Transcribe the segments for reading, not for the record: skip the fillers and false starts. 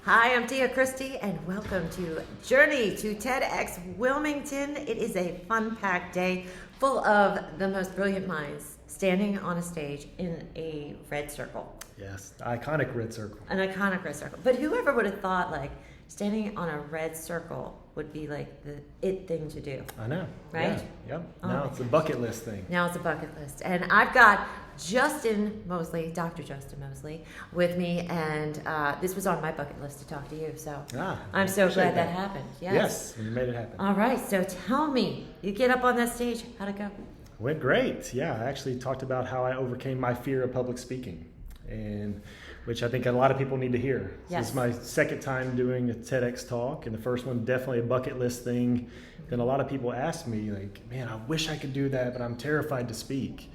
Hi, I'm Tia Cristy, and welcome to Journey to TEDx Wilmington. It is a fun-packed day full of the most brilliant minds standing on a stage in a red circle. Yes, the iconic red circle. An iconic red circle. But whoever would have thought, like, standing on a red circle would be, like, the it thing to do. I know. Right? Yeah, yep. Oh Now it's a bucket list thing. Now it's a bucket list. And I've got Justin Mosely, Dr. Justin Mosely, with me, and this was on my bucket list to talk to you, so I'm so glad that happened. Yes, you made it happen. All right, so tell me, you get up on that stage, how'd it go? Went great. Yeah, I actually talked about how I overcame my fear of public speaking, and which I think a lot of people need to hear. Yes. This is my second time doing a TEDx talk, and the first one definitely a bucket list thing. And a lot of people ask me, like, man, I wish I could do that, but I'm terrified to speak.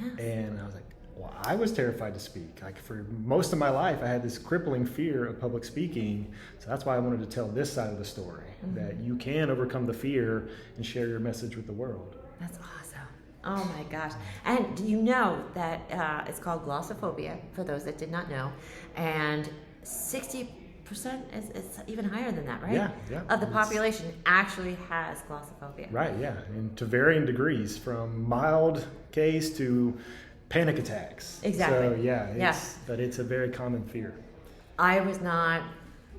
Yes. And I was like, well, I was terrified to speak. Like, for most of my life, I had this crippling fear of public speaking. So that's why I wanted to tell this side of the story, that you can overcome the fear and share your message with the world. That's awesome. Oh my gosh. And do you know that it's called glossophobia, for those that did not know, and 60% is even higher than that, right? Yeah. Of the population actually has glossophobia. Right, yeah. And to varying degrees, from mild case to panic attacks. Exactly. So yeah, but it's a very common fear. I was not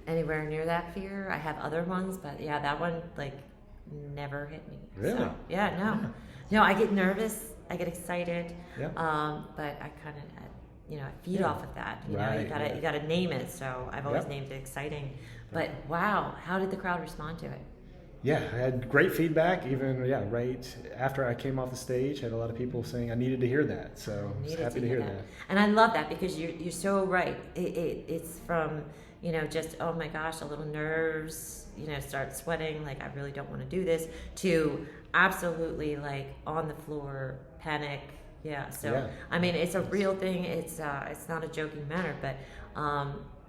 anywhere near that fear. I have other ones, but yeah, that one like never hit me. Really? So, yeah, no. No, I get nervous, I get excited, Yeah. But I kind of, I feed off of that. You know, you gotta name it. So I've always named it exciting. But wow, how did the crowd respond to it? Yeah, I had great feedback. Even right after I came off the stage, had a lot of people saying I needed to hear that. So I was happy to hear that. And I love that because you're so right. It's from just oh my gosh, a little nerves. Start sweating, like I really don't want to do this, to absolutely like on the floor, panic. Yeah. So I mean, it's a real thing. It's not a joking matter, but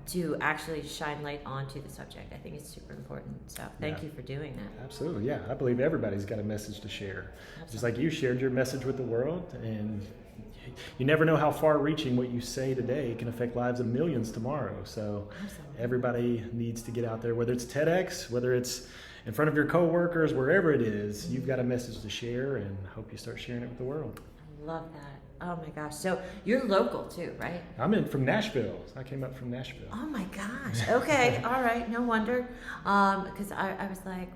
to actually shine light onto the subject, I think it's super important. So thank you for doing that. Absolutely, yeah. I believe everybody's got a message to share. Absolutely. Just like you shared your message with the world, and you never know how far-reaching what you say today can affect lives of millions tomorrow. So everybody needs to get out there, whether it's TEDx, whether it's in front of your coworkers, wherever it is, you've got a message to share, and I hope you start sharing it with the world. I love that. Oh my gosh. So you're local too, right? I'm from Nashville. I came up from Nashville. Oh my gosh. Okay. All right. No wonder. Because I was like,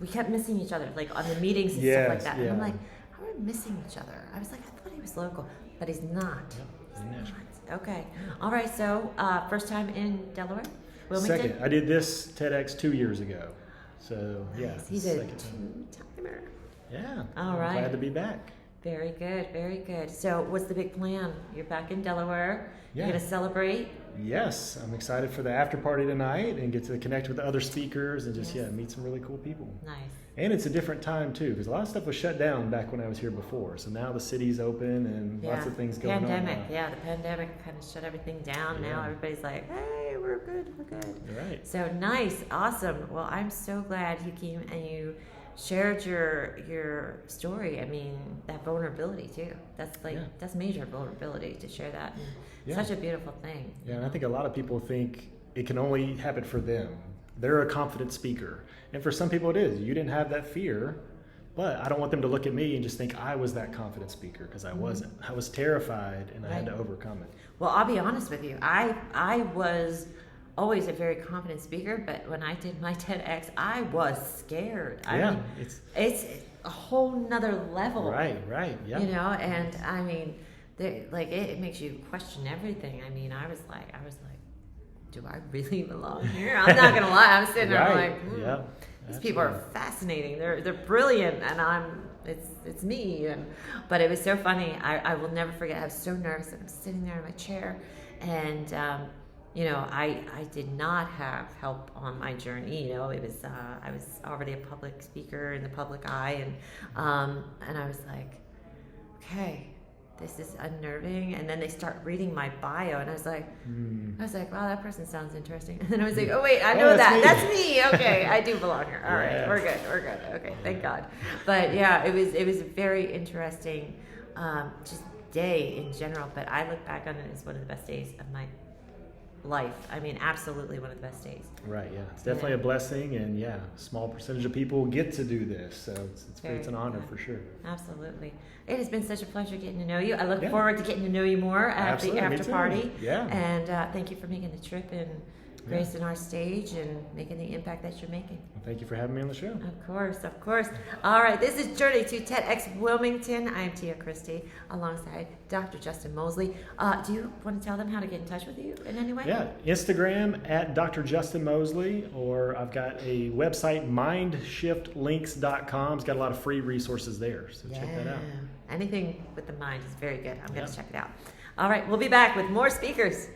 we kept missing each other, like on the meetings and stuff like that. And I'm like, how are we missing each other? I was like, I thought he was local, but he's not. Yeah, he's in Nashville. Okay. All right. So first time in Delaware? Wilmington? Second. I did this TEDx 2 years ago. So nice. He's a two-timer. Yeah. All right. Glad to be back. Very good, very good. So what's the big plan? You're back in Delaware. You're going to celebrate? Yes. I'm excited for the after party tonight and get to connect with the other speakers and just, meet some really cool people. Nice. And it's a different time, too, because a lot of stuff was shut down back when I was here before. So now the city's open and lots of things going on. The pandemic kind of shut everything down. Now everybody's like, hey, we're good. Right. So nice. Awesome. Well, I'm so glad you came and you shared your story. I mean, that vulnerability too. That's major vulnerability to share that. And such a beautiful thing. Yeah, and I think a lot of people think it can only happen for them. They're a confident speaker. And for some people it is. You didn't have that fear, but I don't want them to look at me and just think I was that confident speaker, because I wasn't. I was terrified and I had to overcome it. Well, I'll be honest with you. I was always a very confident speaker, but when I did my TEDx, I was scared. I mean, it's a whole nother level. Right, yeah. And I mean, it makes you question everything. I mean, I was like, do I really belong here? I'm not gonna lie. I'm sitting there like, these people are fascinating. They're brilliant, and it's me. But it was so funny. I will never forget. I was so nervous. I'm sitting there in my chair, and I did not have help on my journey. It was I was already a public speaker in the public eye, and I was like, okay, this is unnerving. And then they start reading my bio, and I was like, wow, that person sounds interesting. And then I was like, oh wait, I know that's me. Okay, I do belong here. All right, we're good. Okay, thank God. But yeah, it was a very interesting, just day in general. But I look back on it as one of the best days of my life. I mean, absolutely one of the best days. Right, yeah. It's definitely a blessing, and a small percentage of people get to do this, so it's an honor for sure. Absolutely. It has been such a pleasure getting to know you. I look forward to getting to know you more at the after party. Yeah. And thank you for making the trip and gracing our stage and making the impact that you're making. Well, thank you for having me on the show. Of course, of course. All right, this is Journey to TEDx Wilmington. I'm Tia Cristy alongside Dr. Justin Mosely. Do you want to tell them how to get in touch with you in any way? Yeah, Instagram at Dr. Justin Mosely, or I've got a website, mindshiftlinks.com. It's got a lot of free resources there, so check that out. Anything with the mind is very good. I'm going to check it out. All right, we'll be back with more speakers.